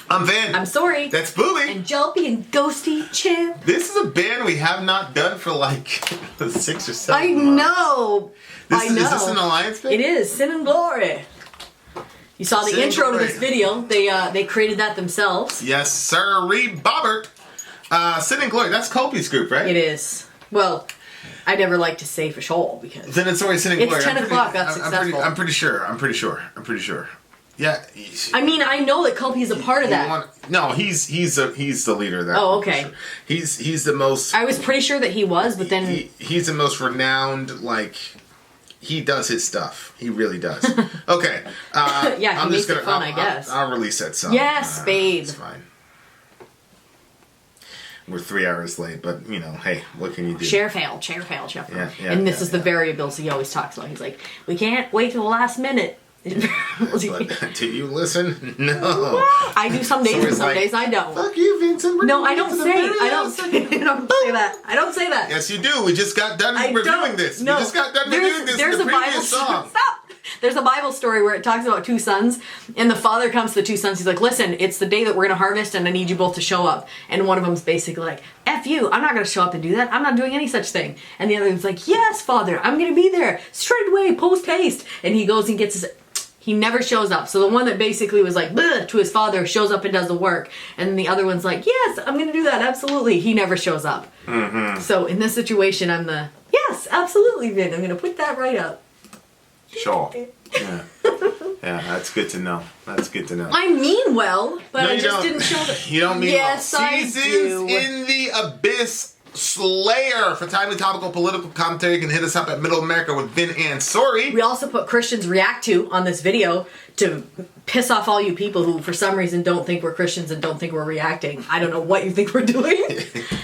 I'm Vin. I'm Sori. That's Booby. And Jelpy and Ghosty Chip. This is a band we have not done for like 6 or 7 I months. know. Is this an Alliance band? It is. Sin and Glory. You saw the intro to this video. They created that themselves. Yes, sir. Bobbert. Sin and Glory. That's Kopi's group, right? It is. Well, I never like to say for sure because Vin and Sori, Sin and Glory. It's 10 o'clock. That's successful. I'm pretty sure. Yeah. I mean, I know that Kopi is a part of that. No, he's the leader of that. Oh, okay. Sure. He's the most. I was pretty sure that he was, but then he's the most renowned. Like, he does his stuff. He really does. Okay. yeah, he makes it fun, I guess. I'll release that song. Yes, babe. It's fine. We're 3 hours late, but you know, hey, what can you do? Share fail. Yeah, and this is the variables he always talks about. He's like, we can't wait till the last minute. But, do you listen? No. I do some days, and some days I don't. Fuck you, Vincent. No, I don't say that. I don't say that. Yes, you do. We just got done reviewing this. No. We just got done reviewing this in the previous song. Stop. There's a Bible story where it talks about 2 sons, and the father comes to the 2 sons. He's like, listen, it's the day that we're going to harvest, and I need you both to show up. And one of them's basically like, F you, I'm not going to show up and do that. I'm not doing any such thing. And the other one's like, yes, father, I'm going to be there. Straight away, post haste. And he goes and gets his... He never shows up. So the one that basically was like, bleh, to his father shows up and does the work. And then the other one's like, yes, I'm going to do that. Absolutely. He never shows up. Mm-hmm. So in this situation, I'm the, yes, absolutely, Vin. I'm going to put that right up. Sure. Yeah. Yeah, that's good to know. I mean well, but no, I just didn't show that. You don't mean yes, well. I Seasons do. in the Abyss. Slayer. For timely topical political commentary, you can hit us up at Middle America with Vin and Sori. We also put Christians react to on this video to piss off all you people who for some reason don't think we're Christians and don't think we're reacting. I don't know what you think we're doing.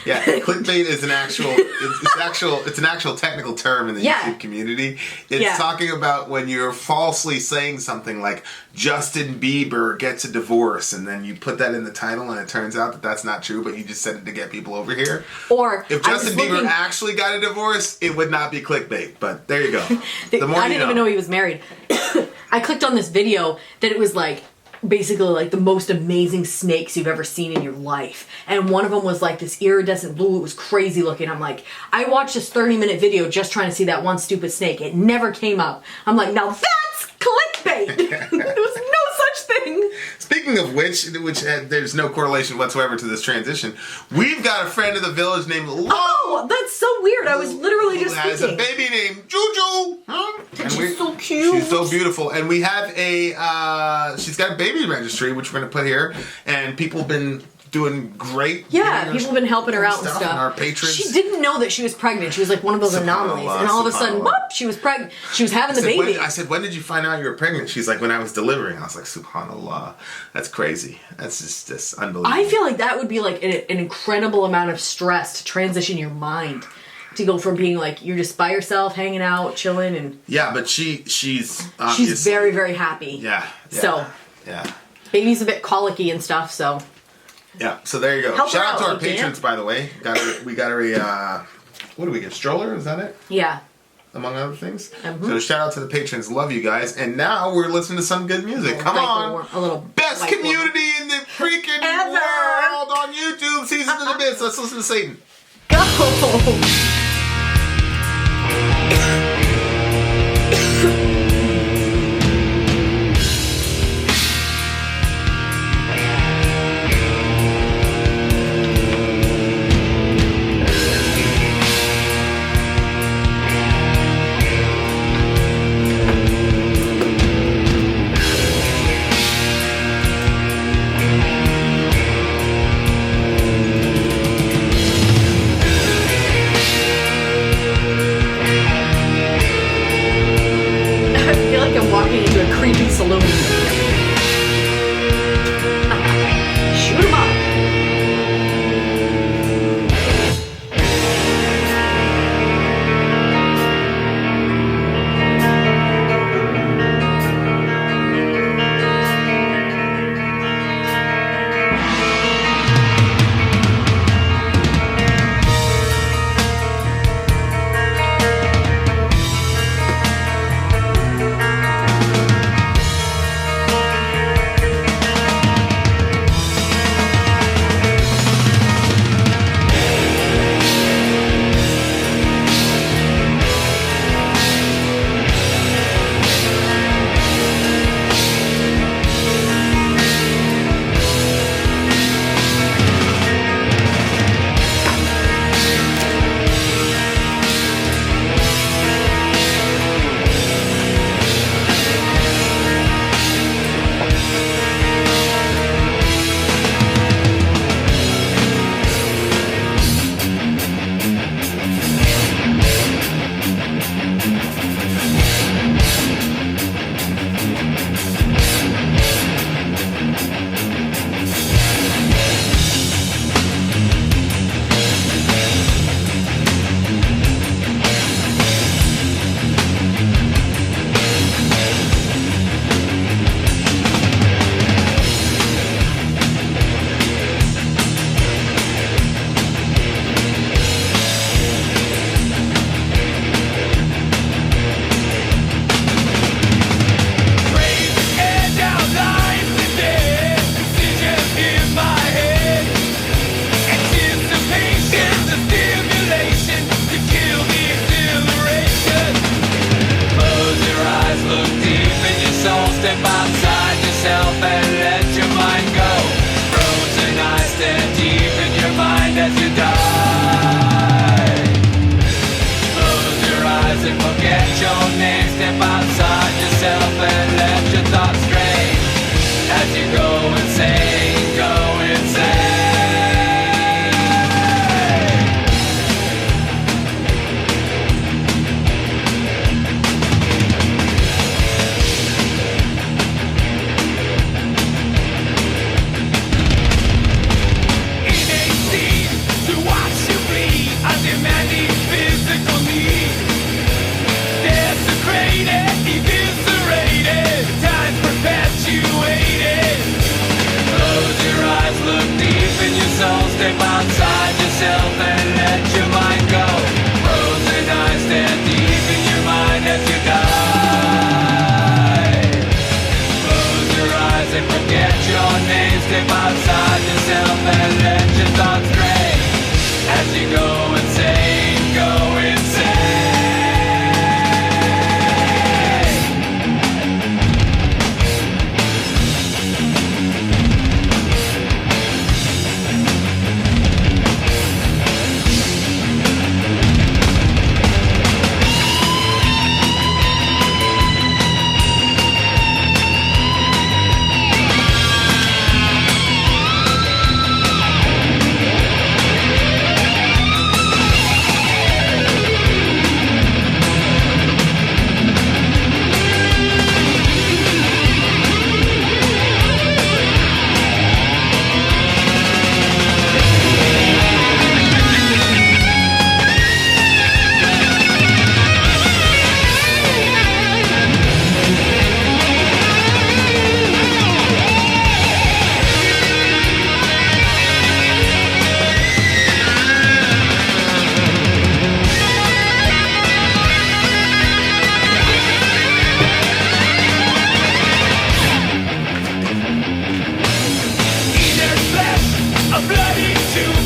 Yeah, clickbait is an actual it's an actual technical term in the YouTube community. It's talking about when you're falsely saying something like Justin Bieber gets a divorce, and then you put that in the title and it turns out that that's not true, but you just said it to get people over here. Or if Justin Bieber actually got a divorce, it would not be clickbait, but there you go. I didn't even know he was married. I clicked on this video that it was like basically like the most amazing snakes you've ever seen in your life. And one of them was like this iridescent blue. It was crazy looking. I'm like, I watched this 30-minute video just trying to see that one stupid snake. It never came up. I'm like, now that's clickbait. There was no such thing. Speaking of which there's no correlation whatsoever to this transition. We've got a friend of the village named Lo. Oh, that's so weird. I was literally just thinking. Has a baby named Juju. And she's so cute. She's so beautiful. And we have she's got a baby registry, which we're going to put here. And people have been doing great. Yeah, people have been helping her out and stuff. And our patrons. She didn't know that she was pregnant. She was like one of those anomalies. And all of a sudden, whoop, she was pregnant. She was having the baby. I said, when did you find out you were pregnant? She's like, when I was delivering. I was like, subhanallah. That's crazy. That's just unbelievable. I feel like that would be like an incredible amount of stress to transition your mind. To go from being like, you're just by yourself, hanging out, chilling, and... Yeah, but she's very, very happy. Yeah. So... Yeah. Baby's a bit colicky and stuff, so... Yeah, so there you go. Help Shout out to our patrons, patrons, by the way. We got a what do we get? Stroller? Is that it? Yeah. Among other things. Mm-hmm. So shout out to the patrons. Love you guys. And now we're listening to some good music. Come on. A little best community in the freaking world on YouTube. Seasons of the Abyss. Let's listen to Satan. Go!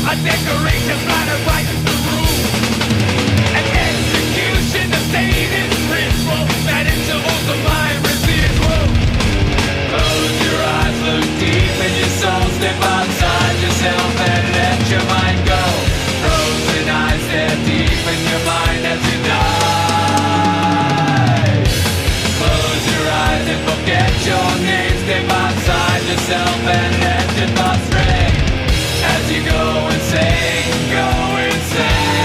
A decoration blinded right in the room. An execution of Satan's ritual that into ultimate residual. Close your eyes, look deep in your soul, step outside yourself and let your mind go. Frozen eyes step deep in your mind as you die. Close your eyes and forget your name, step outside yourself and let your thoughts stray. As you go insane, go insane.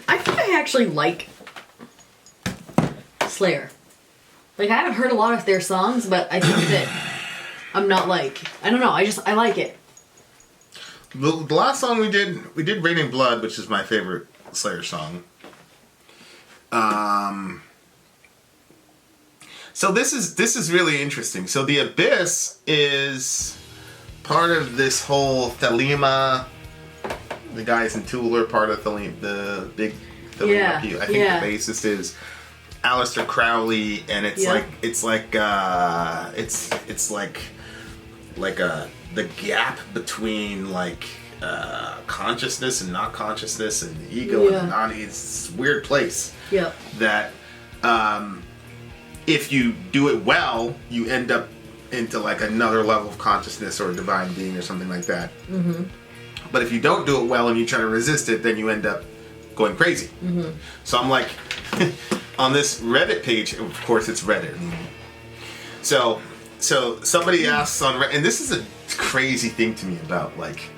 I think I actually like Slayer. Like, I haven't heard a lot of their songs, but I think that I'm not like, I don't know, I like it. The last song we did Raining Blood, which is my favorite Slayer song. So this is really interesting. So the Abyss is part of this whole Thelema. The guys in Tool are part of the big Thelema. I think the bassist is Aleister Crowley, and it's like the gap between like consciousness and not consciousness, and the ego and the non. It's this weird place. Yep. That if you do it well, you end up into like another level of consciousness or a divine being or something like that. Mm-hmm. But if you don't do it well and you try to resist it, then you end up going crazy. Mm-hmm. So I'm like, on this Reddit page, of course it's Reddit. So somebody asks on Reddit, and this is a crazy thing to me about like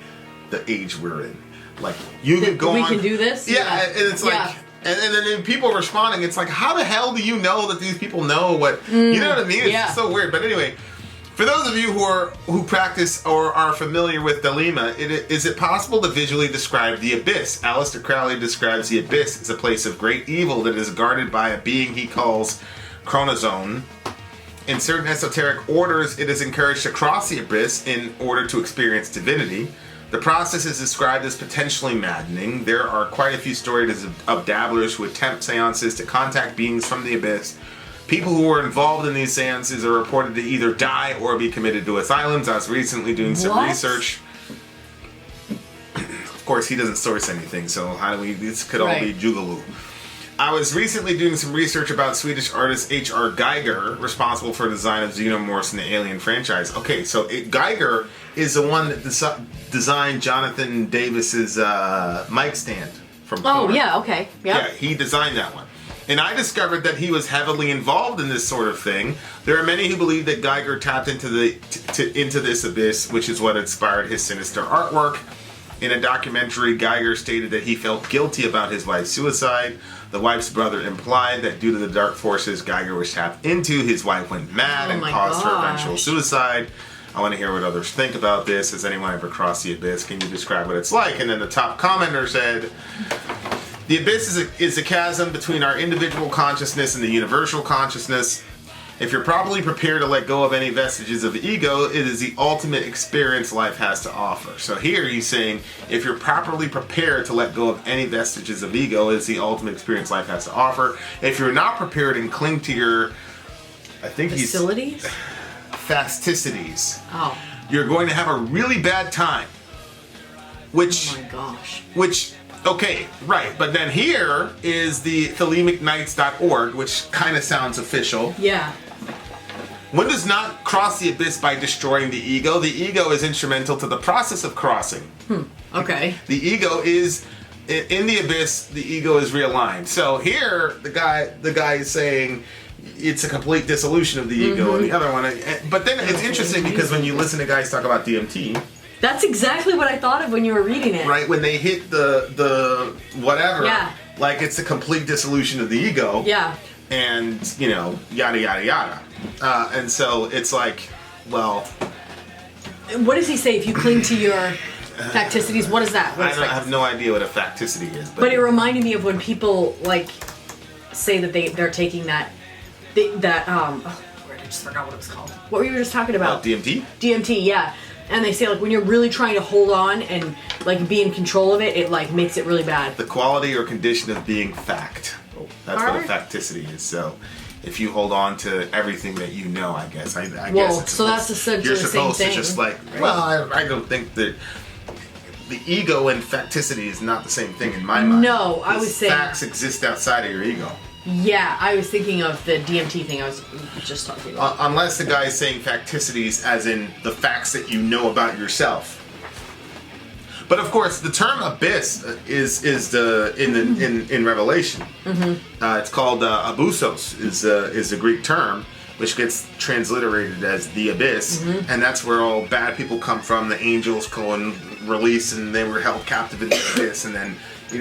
the age we're in. Like you can go on. We can do this? Yeah, and it's like, and then people responding, it's like, how the hell do you know that these people know what, you know what I mean? It's just so weird. But anyway, for those of you who practice or are familiar with Thelema, is it possible to visually describe the Abyss? Aleister Crowley describes the Abyss as a place of great evil that is guarded by a being he calls Chronozone. In certain esoteric orders, it is encouraged to cross the Abyss in order to experience divinity. The process is described as potentially maddening. There are quite a few stories of dabblers who attempt seances to contact beings from the Abyss. People who were involved in these seances are reported to either die or be committed to asylums. I was recently doing some research. Of course, he doesn't source anything, so how do we... This could all be jugaloo. I was recently doing some research about Swedish artist H.R. Geiger, responsible for the design of Xenomorphs in the Alien franchise. Okay, so Geiger is the one that designed Jonathan Davis's mic stand from Thor. Oh, yeah, okay. Yep. Yeah, he designed that one. And I discovered that he was heavily involved in this sort of thing. There are many who believe that Geiger tapped into this abyss, which is what inspired his sinister artwork. In a documentary, Geiger stated that he felt guilty about his wife's suicide. The wife's brother implied that due to the dark forces Geiger was tapped into, his wife went mad and caused her eventual suicide. I want to hear what others think about this. Has anyone ever crossed the abyss? Can you describe what it's like? And then the top commenter said, the abyss is a chasm between our individual consciousness and the universal consciousness. If you're properly prepared to let go of any vestiges of ego, it is the ultimate experience life has to offer. So here he's saying, if you're properly prepared to let go of any vestiges of ego, it's the ultimate experience life has to offer. If you're not prepared and cling to your, I think facilities? Fasticities. Oh. You're going to have a really bad time. Which, oh my gosh. Which, okay, right. But then here is the ThelemicKnights.org, which kind of sounds official. Yeah. One does not cross the abyss by destroying the ego. The ego is instrumental to the process of crossing. Okay. The ego is in the abyss. The ego is realigned. So here, the guy is saying it's a complete dissolution of the ego, and the other one. But then it's interesting because when you listen to guys talk about DMT, that's exactly what I thought of when you were reading it. right? When they hit the whatever, Yeah. like it's a complete dissolution of the ego. Yeah. And yada yada yada. And so it's like, well, what does he say? If you cling to your facticities, what is that? I have no idea what a facticity is. But it reminded me of when people like say that they're taking that I just forgot what it was called. What were you just talking about? DMT? DMT, yeah. And they say like when you're really trying to hold on and like be in control of it, it like makes it really bad. The quality or condition of being fact. That's what a facticity is. So if you hold on to everything that you know, I guess. I guess it's so that's essentially the same thing. You're supposed to just like, well, I don't think that the ego and facticity is not the same thing in my mind. No, I was saying facts exist outside of your ego. Yeah, I was thinking of the DMT thing I was just talking about. Unless the guy is saying facticities as in the facts that you know about yourself. But of course, the term abyss is in Revelation. It's called abusos is a Greek term, which gets transliterated as the abyss, and that's where all bad people come from. The angels go and release, and they were held captive in the abyss, and then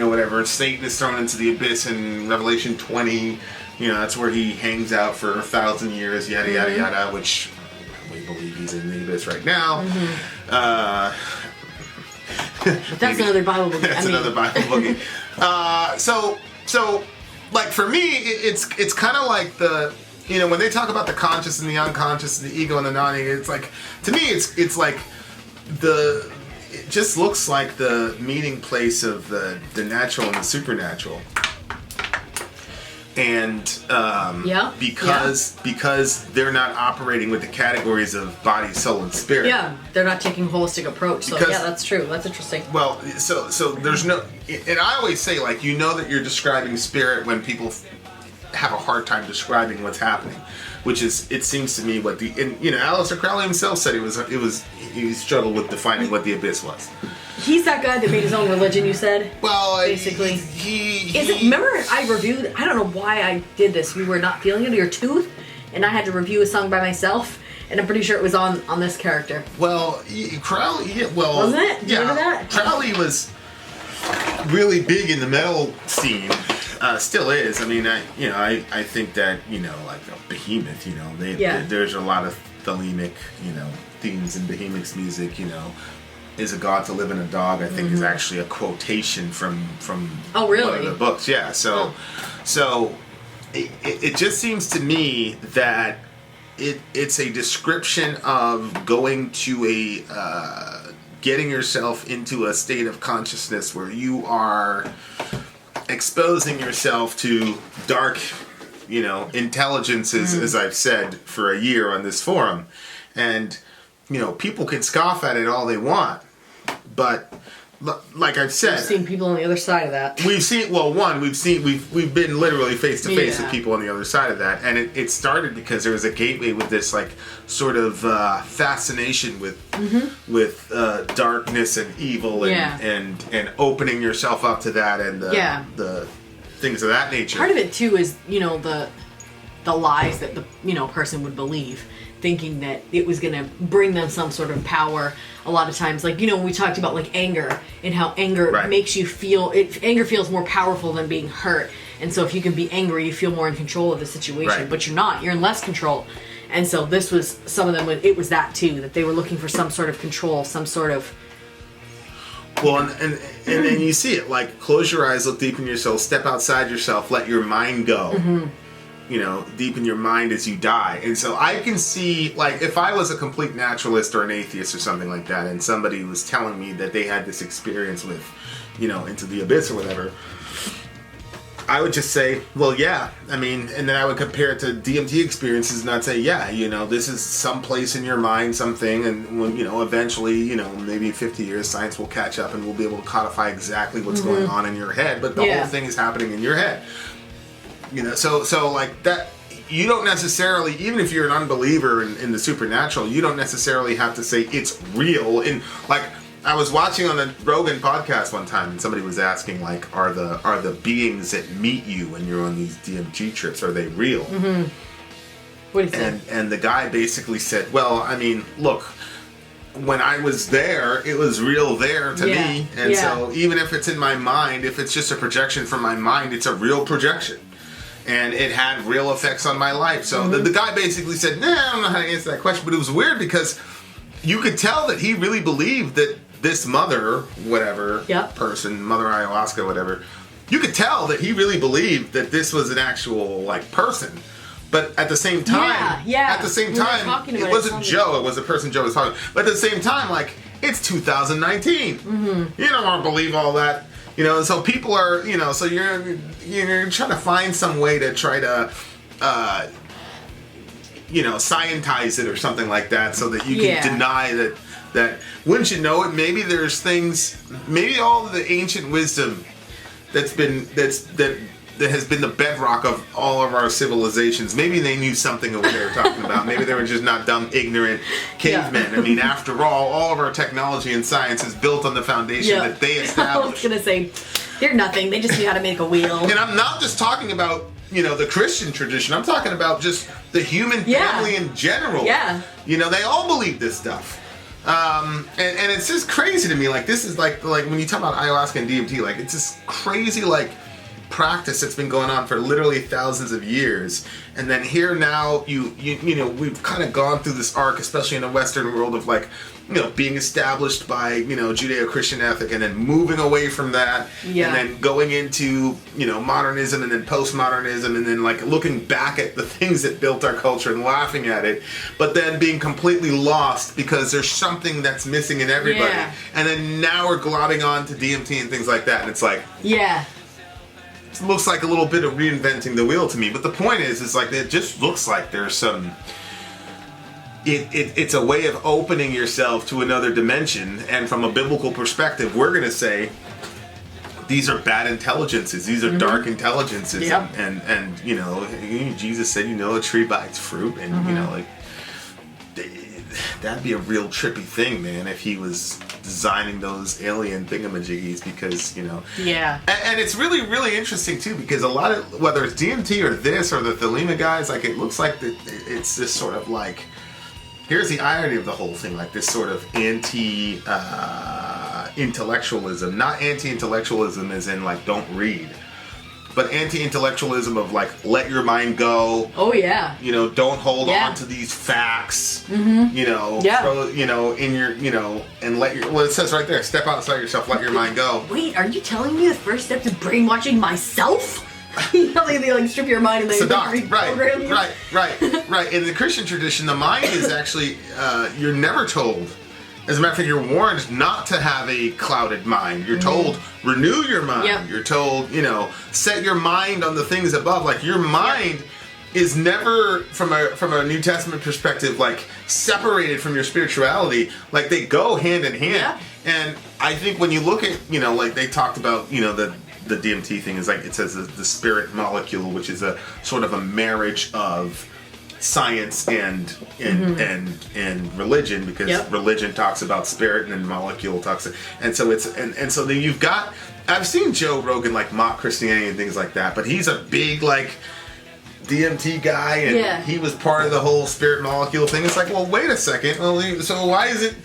whatever. Satan is thrown into the abyss in Revelation 20. That's where he hangs out for 1,000 years. Yada yada yada. Which we believe he's in the abyss right now. That's another Bible book. That's another Bible book. So, like for me, it's kind of like the when they talk about the conscious and the unconscious, and the ego and the non-ego. It's like to me, it's like it just looks like the meeting place of the natural and the supernatural. And because they're not operating with the categories of body, soul, and spirit. Yeah, they're not taking a holistic approach. So that's true. That's interesting. Well, so there's no, and I always say like that you're describing spirit when people have a hard time describing what's happening, which is it seems to me what Aleister Crowley himself said he struggled with defining what the abyss was. He's that guy that made his own religion, you said? Well, basically. Remember I reviewed, I don't know why I did this, we were not feeling it, your tooth, and I had to review a song by myself, and I'm pretty sure it was on this character. Well, Crowley, wasn't it? Do you remember that? Crowley was really big in the metal scene. Still is. I mean, I think that, like a Behemoth, there's a lot of thelemic, themes in Behemoth's music, is a god to live in a dog, I think is actually a quotation from oh, really? one of the books. Yeah. So it just seems to me that it's a description of going to getting yourself into a state of consciousness where you are exposing yourself to dark, intelligences, as I've said for a year on this forum. And, people can scoff at it all they want. But like I've said, we've seen people on the other side of that. We've been literally face to face with people on the other side of that, and it started because there was a gateway with this like sort of fascination with darkness and evil and opening yourself up to that and the things of that nature. Part of it too is the lies that the person would believe, thinking that it was going to bring them some sort of power. A lot of times, like when we talked about like anger and how anger makes you feel anger feels more powerful than being hurt, and so if you can be angry you feel more in control of the situation, but you're not, you're in less control. And so this was some of them, it was that too, that they were looking for some sort of control, some sort of and then you see it like close your eyes, look deep in yourself, step outside yourself, let your mind go. Deep in your mind as you die. And so I can see, like, if I was a complete naturalist or an atheist or something like that, and somebody was telling me that they had this experience with, into the abyss or whatever, I would just say, well, yeah. I mean, and then I would compare it to DMT experiences, and I'd say, yeah, this is some place in your mind, something, and when, eventually, maybe 50 years, science will catch up and we'll be able to codify exactly what's going on in your head, but the whole thing is happening in your head. So like that, you don't necessarily, even if you're an unbeliever in the supernatural, you don't necessarily have to say it's real. And like, I was watching on the Rogan podcast one time, and somebody was asking, like, are the beings that meet you when you're on these DMT trips, are they real? Mm-hmm. What did he say? And the guy basically said, well, I mean, look, when I was there, it was real there to me. And so even if it's in my mind, if it's just a projection from my mind, it's a real projection. And it had real effects on my life. So the guy basically said, nah, I don't know how to answer that question. But it was weird because you could tell that he really believed that this mother, whatever person, Mother Ayahuasca, whatever, you could tell that he really believed that this was an actual, like, person. But at the same time, it wasn't Joe, it was the person Joe was talking to. But at the same time, like, it's 2019. You don't want to believe all that. You know, so people are, you know, so you're trying to find some way to try to, you know, scientize it or something like that so that you can deny that, wouldn't you know it, maybe there's things, maybe all of the ancient wisdom that has been the bedrock of all of our civilizations, maybe they knew something of what they were talking about. Maybe they were just not dumb, ignorant cavemen. I mean, after all of our technology and science is built on the foundation that they established. I was going to say, they're nothing. They just knew how to make a wheel. And I'm not just talking about, you know, the Christian tradition. I'm talking about just the human family in general. Yeah. You know, they all believe this stuff. And it's just crazy to me. Like, this is like when you talk about ayahuasca and DMT, like, it's this crazy, like, practice that's been going on for literally thousands of years. And then here now, you know, we've kind of gone through this arc, especially in the Western world, of, like, you know, being established by, you know, Judeo-Christian ethic, and then moving away from that, and then going into, you know, modernism, and then postmodernism, and then, like, looking back at the things that built our culture and laughing at it, but then being completely lost because there's something that's missing in everybody. And then now we're globbing on to DMT and things like that, and it's like, it looks like a little bit of reinventing the wheel to me. But the point is like, it just looks like there's some... It's a way of opening yourself to another dimension, and from a biblical perspective, we're going to say these are bad intelligences, these are dark intelligences, and you know, Jesus said, you know a tree by its fruit, and you know, like, that'd be a real trippy thing, man, if he was designing those alien thingamajiggies, because, you know, and it's really, really interesting too, because a lot of, whether it's DMT or this or the Thelema guys, like, it looks like it's this sort of, like, here's the irony of the whole thing, like this sort of anti-intellectualism. Not anti-intellectualism as in, like, don't read, but anti-intellectualism of, like, let your mind go. Oh, yeah. You know, don't hold on to these facts. You know, throw, you know, in your, you know, and let your, well, it says right there, step outside yourself, let your mind go. Wait, are you telling me the first step to brainwashing myself? You know, they like strip your mind and they reprogram you. Right. In the Christian tradition, the mind is actually, you're never told. As a matter of fact, you're warned not to have a clouded mind. You're told, renew your mind. You're told, you know, set your mind on the things above. Like, your mind is never, from a New Testament perspective, like, separated from your spirituality. Like, they go hand in hand. And I think when you look at, you know, like they talked about, you know, the DMT thing is, like, it says the spirit molecule, which is a sort of a marriage of science and religion, because religion talks about spirit and then molecule talks, and so it's and so then you've got, I've seen Joe Rogan, like, mock Christianity and things like that, but he's a big, like, DMT guy, and he was part of the whole spirit molecule thing. It's like, well, wait a second. Well, so why is it?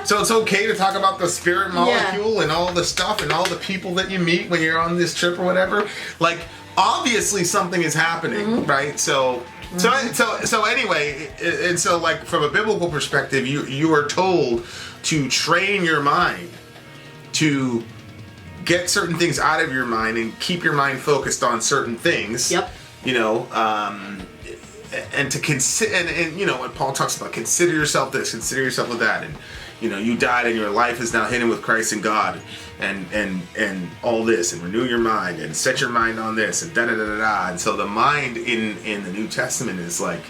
So it's okay to talk about the spirit molecule and all the stuff and all the people that you meet when you're on this trip or whatever. Like, obviously something is happening, right? So anyway, and so, like, from a biblical perspective, you are told to train your mind to get certain things out of your mind and keep your mind focused on certain things. You know, and to consider, and you know, when Paul talks about consider yourself this, consider yourself with that, and, you know, you died and your life is now hidden with Christ in God, and all this, and renew your mind and set your mind on this, and da da da da da. And so the mind in the New Testament is, like,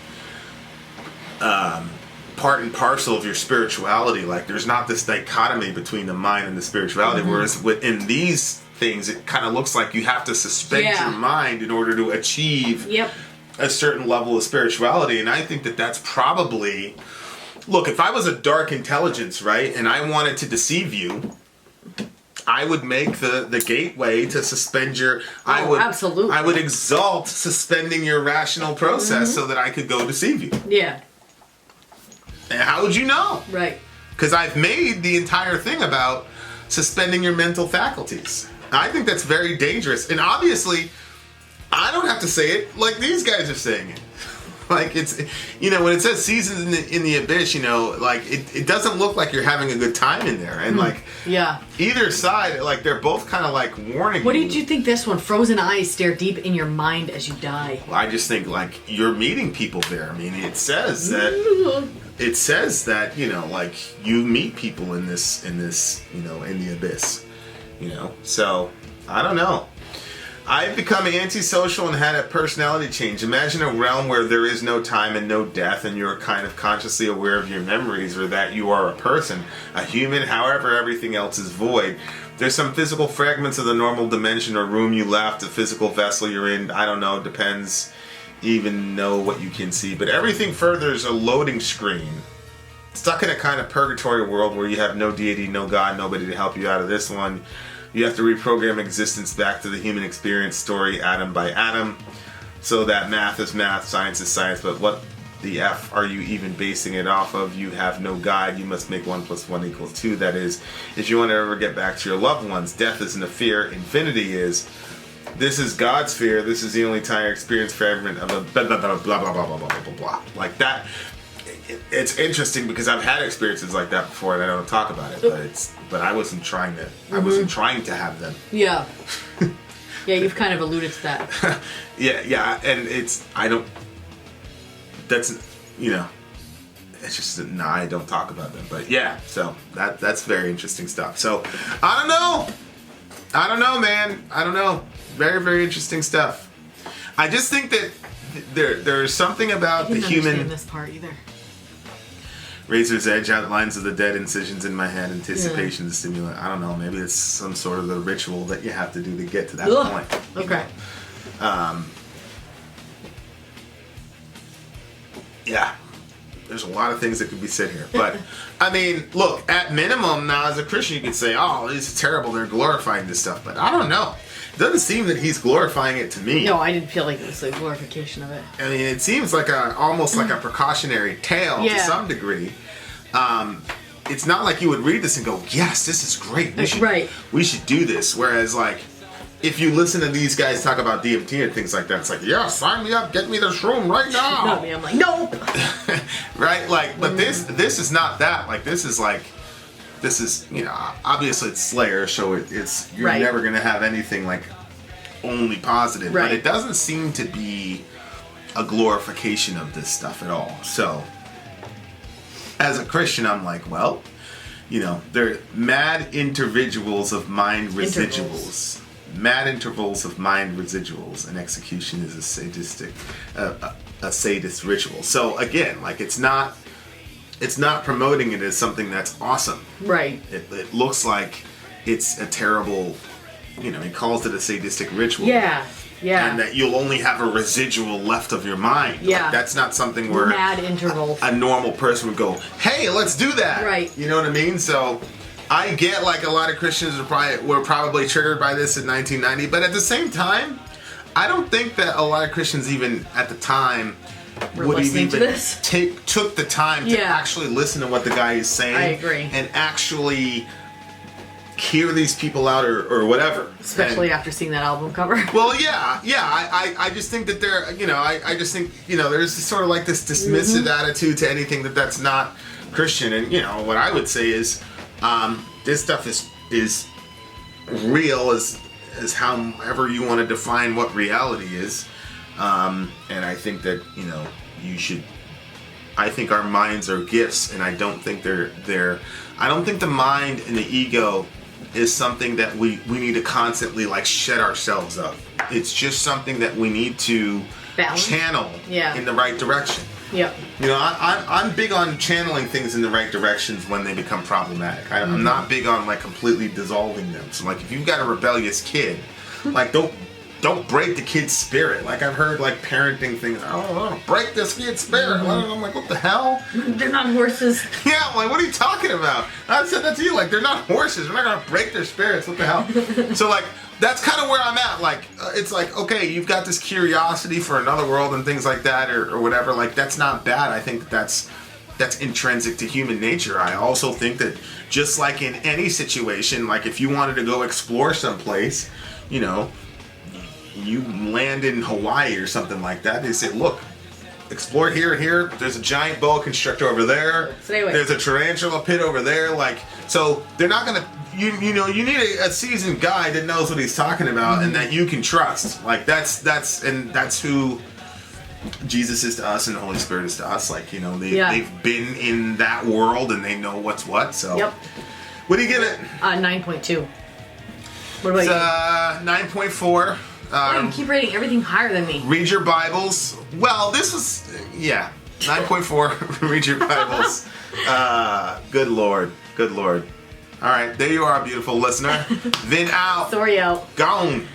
part and parcel of your spirituality. Like, there's not this dichotomy between the mind and the spirituality, whereas within these things, it kind of looks like you have to suspend your mind in order to achieve a certain level of spirituality, and I think that that's probably... Look, if I was a dark intelligence, right, and I wanted to deceive you, I would make the gateway to suspend your... Absolutely. I would exalt suspending your rational process so that I could go deceive you. Yeah. And how would you know? Right. Because I've made the entire thing about suspending your mental faculties. I think that's very dangerous. And obviously, I don't have to say it like these guys are saying it. Like, it's, you know, when it says seasons in the abyss, you know, like, it doesn't look like you're having a good time in there. And, like, yeah, either side, like, they're both kind of, like, warning What did you think this one? Frozen eyes stare deep in your mind as you die. Well, I just think, like, you're meeting people there. I mean, it says that, you know, like, you meet people in this, you know, in the abyss, you know. So, I don't know. I've become antisocial and had a personality change. Imagine a realm where there is no time and no death, and you're kind of consciously aware of your memories, or that you are a person, a human, however everything else is void. There's some physical fragments of the normal dimension or room you left, a physical vessel you're in, I don't know, depends, even know what you can see. But everything further is a loading screen. Stuck in a kind of purgatory world where you have no deity, no God, nobody to help you out of this one. You have to reprogram existence back to the human experience story, atom by atom, so that math is math, science is science, but what the F are you even basing it off of? You have no guide, you must make 1 + 1 = 2. That is, if you want to ever get back to your loved ones, death isn't a fear, infinity is. This is God's fear, this is the only time experience fragment of a blah blah blah blah blah blah blah blah blah blah. Like that. It's interesting because I've had experiences like that before and I don't talk about it, but I wasn't trying to. I wasn't trying to have them. Yeah. Yeah, you've kind of alluded to that. yeah, and that's, you know, it's just, no, I don't talk about them. But yeah, so that's very interesting stuff. So, I don't know, man. I don't know. Very, very interesting stuff. I just think that there's something about the human... I didn't understand this part either. Razor's edge, outlines of the dead, incisions in my head, anticipation, the stimulant. I don't know, maybe it's some sort of the ritual that you have to do to get to that point. Okay. Yeah. There's a lot of things that could be said here. But, I mean, look, at minimum, now as a Christian, you could say, oh, this is terrible, they're glorifying this stuff. But I don't know. It doesn't seem that he's glorifying it to me. No, I didn't feel like it was a glorification of it. I mean, it seems like almost like a precautionary tale to some degree. It's not like you would read this and go, yes, this is great. We should do this. Whereas, like, if you listen to these guys talk about DMT and things like that, it's like, yeah, sign me up, get me this room right now. Not me, I'm like, nope. Right? Like, but this is not that. Like, this is, you know, obviously it's Slayer, so it's you're never going to have anything, like, only positive. But it doesn't seem to be a glorification of this stuff at all. So, as a Christian, I'm like, well, you know, they're mad individuals of mind residuals. Mad intervals of mind residuals, and execution is a sadist ritual. So, again, like, it's not promoting it as something that's awesome. Right. It looks like it's a terrible, you know, he calls it a sadistic ritual. Yeah. Yeah. And that you'll only have a residual left of your mind. Yeah. Like, that's not something where mad interval. A normal person would go, hey, let's do that. Right. You know what I mean? So I get, like, a lot of Christians were probably triggered by this in 1990, but at the same time, I don't think that a lot of Christians even at the time would even took the time to actually listen to what the guy is saying. I agree. And actually hear these people out or whatever. Especially after seeing that album cover. Well, yeah. I just think that they're, you know, I just think, you know, there's sort of like this dismissive attitude to anything that's not Christian. And, you know, what I would say is this stuff is real as however you want to define what reality is. And I think that, you know, I think our minds are gifts, and I don't think I don't think the mind and the ego is something that we need to constantly, like, shed ourselves of. It's just something that we need to channel in the right direction. Yep. You know, I'm big on channeling things in the right directions when they become problematic. I'm not big on, like, completely dissolving them. So, like, if you've got a rebellious kid, like, don't don't break the kid's spirit. Like I've heard like parenting things. Oh, don't break this kid's spirit. I'm like, what the hell? They're not horses. Yeah, I'm like, what are you talking about? I said that to you. Like, they're not horses. We're not gonna break their spirits. What the hell? So like, that's kind of where I'm at. Like, it's like, okay, you've got this curiosity for another world and things like that, or whatever. Like, that's not bad. I think that's intrinsic to human nature. I also think that just like in any situation, like if you wanted to go explore someplace, you know, you land in Hawaii or something like that, they say, look, explore here and here. There's a giant boa constrictor over there. Stay away. There's a tarantula pit over there. Like, so they're not gonna, you know, you need a seasoned guy that knows what he's talking about and that you can trust. Like that's who Jesus is to us and the Holy Spirit is to us. Like, you know, they've been in that world and they know what's what. So, yep. What do you give it? 9.2. What about you? 9.4. You keep rating everything higher than me. Read your Bibles. Well, this was 9.4. Read your Bibles. Good Lord. All right, there you are, beautiful listener. Vin out. Sori out. Gone.